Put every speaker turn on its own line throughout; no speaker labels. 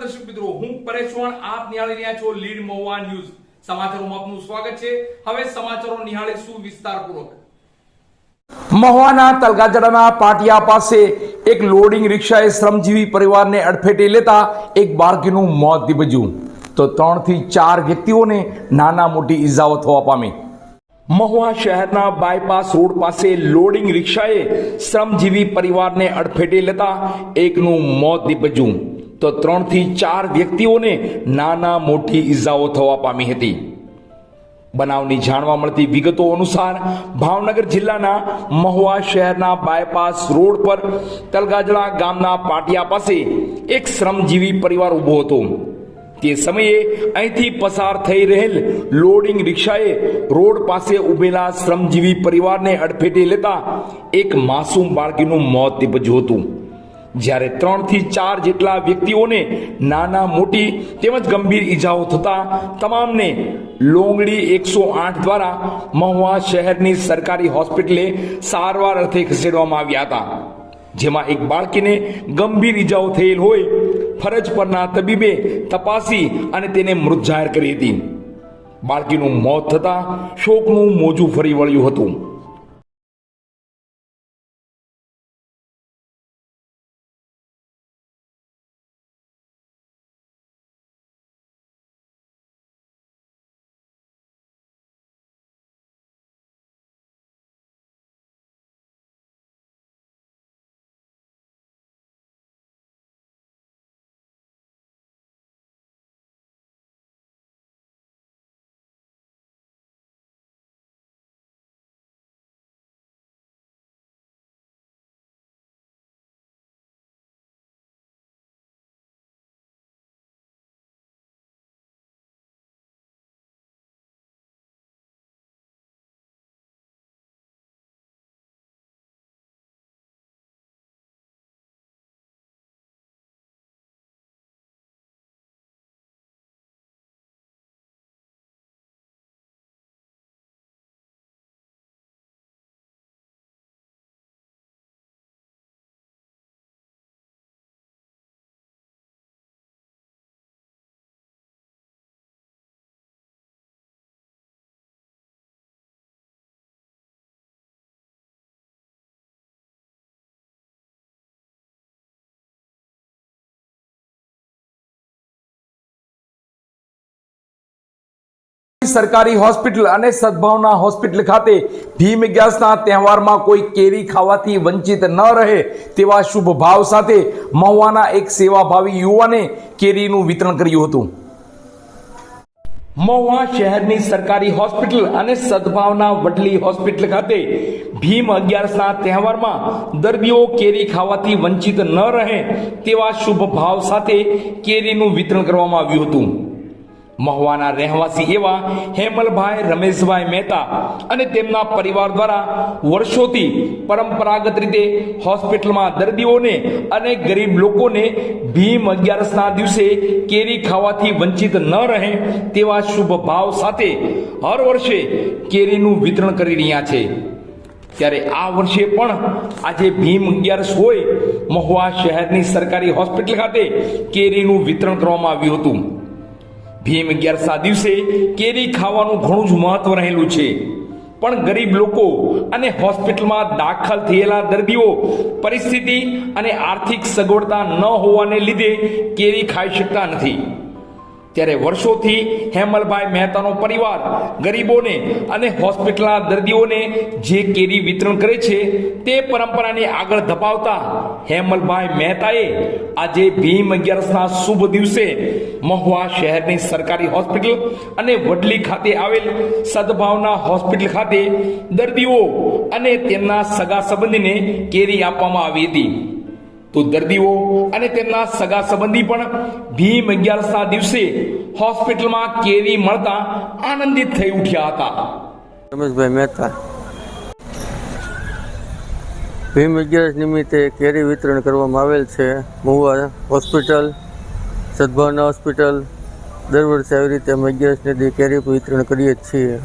દર્શક મિત્રો, હું પરેશ ચૌહાણ, આપ નિહાળી રહ્યા છો લીડ મહુવા ન્યૂઝ. સમાચારોમાં આપનું સ્વાગત છે. હવે સમાચારો નિહાળીશું વિસ્તારપૂર્વક.
મહુવાના તલગાજડાના પાટિયા પાસે એક લોડિંગ રિક્ષાએ શ્રમજીવી પરિવારને અડફેટે લેતા એક બાળકીનું મોત નીપજ્યું તો 3 થી 4 વ્યક્તિઓને નાના મોટી ઈજાઓ થવા પામી. મહુવા શહેરના બાયપાસ રોડ પાસે લોડિંગ રિક્ષાએ શ્રમજીવી પરિવારને અડફેટે લેતા એકનું મોત નીપજ્યું તો 3 થી 4 વ્યક્તિઓને નાના મોટી ઈજાઓ થવા પામી હતી. બનાવની જાણવા મળતી વિગતો અનુસાર ભાવનગર જિલ્લાના મહુવા શહેરના બાયપાસ રોડ પર તલગાજડા ગામના પાટિયા પાસે એક શ્રમજીવી પરિવાર ઊભો હતો. તે સમયે અહીંથી પસાર થઈ રહેલ લોડિંગ રિક્ષાએ રોડ પાસે ઊભેલા શ્રમજીવી પરિવારને અડફેટે લેતા એક માસૂમ બાળકીનું મોત નીપજ્યું હતું. જ્યારે 3 થી 4 જેટલા વ્યક્તિઓને નાના મોટી તેમજ ગંભીર ઈજાઓ થતા તમામને લોંગડી 108 દ્વારા મહુવા શહેરની સરકારી હોસ્પિટલે સારવાર અર્થે ખસેડવામાં આવ્યા હતા. જેમાં એક બાળકીને ગંભીર ઈજાઓ થયેલ હોય ફરજ પરના તબીબે તપાસી અને તેને મૃત જાહેર કરી હતી. બાળકીનું મોત થતા શોકનું મોજું ફરી વળ્યું હતું. સરકારી હોસ્પિટલ અને સદભાવના હોસ્પિટલ ખાતે ભીમ 11ના તહેવારમાં કોઈ કેરી ખાવાથી વંચિત ન રહે તેવા શુભ ભાવ સાથે મહુવાના એક સેવાભાવી યુવાને કેરીનું વિતરણ કર્યું હતું. મહુવા શહેરની સરકારી હોસ્પિટલ અને સદભાવના વડલી હોસ્પિટલ ખાતે ભીમ 11ના તહેવારમાં દર્દીઓ કેરી ખાવાથી વંચિત ન રહે તેવા શુભ ભાવ સાથે કેરીનું વિતરણ કરવામાં આવ્યું હતું. મહુવાના રહેવાસી એવા હેમલભાઈ રમેશભાઈ મહેતા અને તેમના પરિવાર દ્વારા વર્ષોથી પરંપરાગત રીતે હોસ્પિટલમાં દર્દીઓને અને ગરીબ લોકોને ભીમ 11ના દિવસે કેરી ખાવાથી વંચિત ન રહે તેવા શુભ ભાવ સાથે હર વર્ષે કેરીનું વિતરણ કરી રહ્યા છે. ત્યારે આ વર્ષે પણ આજે ભીમ 11 હોય મહુવા શહેરની સરકારી હોસ્પિટલ ખાતે કેરીનું વિતરણ કરવામાં આવ્યું હતું. ભીમ 11ના દિવસે કેરી ખાવાનું ઘણું જ મહત્વ રહેલું છે, પણ ગરીબ લોકો અને હોસ્પિટલમાં દાખલ થયેલા દર્દીઓ પરિસ્થિતિ અને આર્થિક સગવડતા ન હોવાને લીધે કેરી ખાઈ શકતા નથી. ત્યારે વર્ષોથી હેમલભાઈ મહેતાનો પરિવાર ગરીબોને અને હોસ્પિટલના દર્દીઓને જે કેરી વિતરણ કરે છે તે પરંપરાને આગળ ધપાવતા હેમલભાઈ મહેતાએ આજે ભીમ 11ના શુભ દિવસે મહુવા શહેરની સરકારી હોસ્પિટલ અને વડલી ખાતે આવેલ સદભાવના હોસ્પિટલ ખાતે દર્દીઓ અને તેમના સગા સંબંધીને કેરી આપવામાં આવી હતી. તો દર્દીઓ અને તેમના સગા સંબંધી પણ ભીમ 11ના દિવસે હોસ્પિટલમાં કેરી મળતા આનંદિત થઈ ઉઠ્યા હતા.
રમેશભાઈ મહેતા ભીમ 11 નિમિત્તે કેરી વિતરણ કરવામાં આવેલ છે. મહુવા હોસ્પિટલ, સદભાવના હોસ્પિટલ દર વર્ષે આવી રીતે અમે 11ને દી કેરી વિતરણ કરીએ જ છીએ.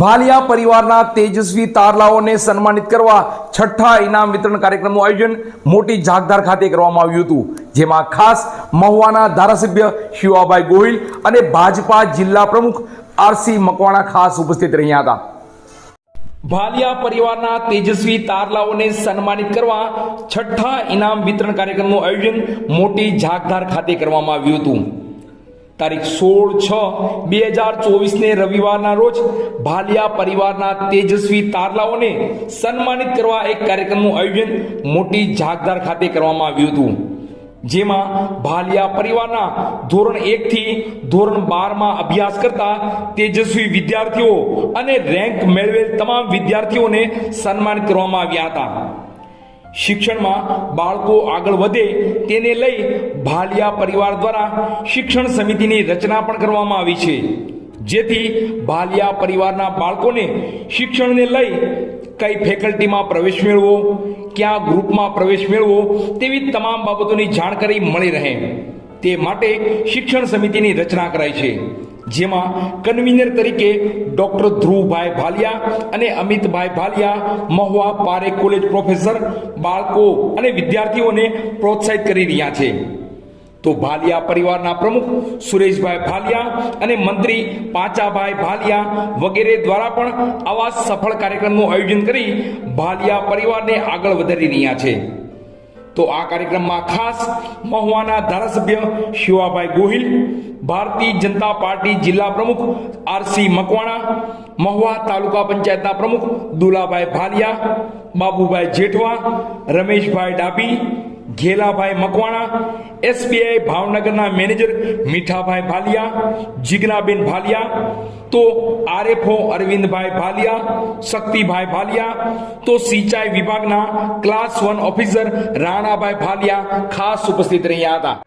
ભાલિયા પરિવારના તેજસ્વી તારલાઓને સન્માનિત કરવા છઠ્ઠા ઇનામ વિતરણ કાર્યક્રમનું આયોજન મોટી જાગધાર ખાતે કરવામાં આવ્યું હતું, જેમાં ખાસ મહુવાના ધારાસભ્ય શિવાભાઈ ગોહિલ અને ભાજપા જિલ્લા પ્રમુખ આરસી મકવાણા ખાસ ઉપસ્થિત રહ્યા હતા. ભાલિયા પરિવારના તેજસ્વી તારલાઓને સન્માનિત કરવા છઠ્ઠા ઇનામ વિતરણ કાર્યક્રમનું આયોજન મોટી જાગધાર ખાતે કરવામાં આવ્યું હતું. તારીખ 16/6/2024 ને રવિવારના રોજ ભાલિયા પરિવારના તેજસ્વી તારલાઓને સન્માનિત કરવા એક કાર્યક્રમનું આયોજન મોટી જાગધાર ખાતે કરવામાં આવ્યું હતું, જેમાં ભાલિયા પરિવારના ધોરણ 1 થી ધોરણ 12 માં અભ્યાસ કરતા તેજસ્વી વિદ્યાર્થીઓ અને રેન્ક મેળવેલ તમામ વિદ્યાર્થીઓને સન્માનિત કરવામાં આવ્યા હતા. શિક્ષણમાં બાળકો આગળ વધે તેને લઈ ભાલિયા પરિવાર દ્વારા શિક્ષણ સમિતિની રચના પણ કરવામાં આવી છે, જેથી ભાલિયા પરિવારના બાળકોને શિક્ષણને લઈ કઈ ફેકલ્ટીમાં પ્રવેશ મેળવો, કયા ગ્રુપમાં પ્રવેશ મેળવો તેવી તમામ બાબતોની જાણકારી મળી રહે તે માટે શિક્ષણ સમિતિની રચના કરાઈ છે, જેમાં કન્વીનર તરીકે ડોક્ટર ધ્રુવભાઈ ભાલિયા અને અમિતભાઈ ભાલિયા મહુવા પારેખ કોલેજ પ્રોફેસર બાળકો અને વિદ્યાર્થીઓને પ્રોત્સાહિત કરી રહ્યા છે. તો ભાલિયા પરિવારના પ્રમુખ સુરેશભાઈ ભાલિયા અને મંત્રી પાંચાભાઈ ભાલિયા વગેરે દ્વારા પણ આવા સફળ કાર્યક્રમનું આયોજન કરી ભાલિયા પરિવારને આગળ વધારી રહ્યા છે. તો આ કાર્યક્રમમાં ખાસ મહુવાના ધારાસભ્ય શિવાભાઈ ગોહિલ, ભારતીય જનતા પાર્ટી જિલ્લા પ્રમુખ આરસી મકવાણા, મહુવા તાલુકા પંચાયતના પ્રમુખ દુલાભાઈ ભાલિયા, બાબુભાઈ જેઠવા, રમેશભાઈ ડાભી, ઘેલાભાઈ મકવાણા, એસબીઆઈ ભાવનગરના મેનેજર મીઠાભાઈ ભાલિયા, જીજ્ઞાબેન ભાલિયા, તો આરએફઓ અરવિંદભાઈ ભાલિયા, શક્તિભાઈ ભાલિયા, તો સિંચાઈ વિભાગના ક્લાસ 1 ઓફિસર રાણાભાઈ ભાલિયા ખાસ ઉપસ્થિત રહ્યા હતા.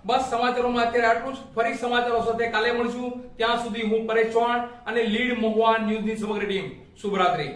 બસ સમાચારોમાં અત્યારે આટલું જ. ફરી સમાચારો સાથે કાલે મળશું. ત્યાં સુધી હું પરેશ ચૌહાણ અને લીડ મહુવા ન્યૂઝની સમગ્ર ટીમ શુભરાત્રી.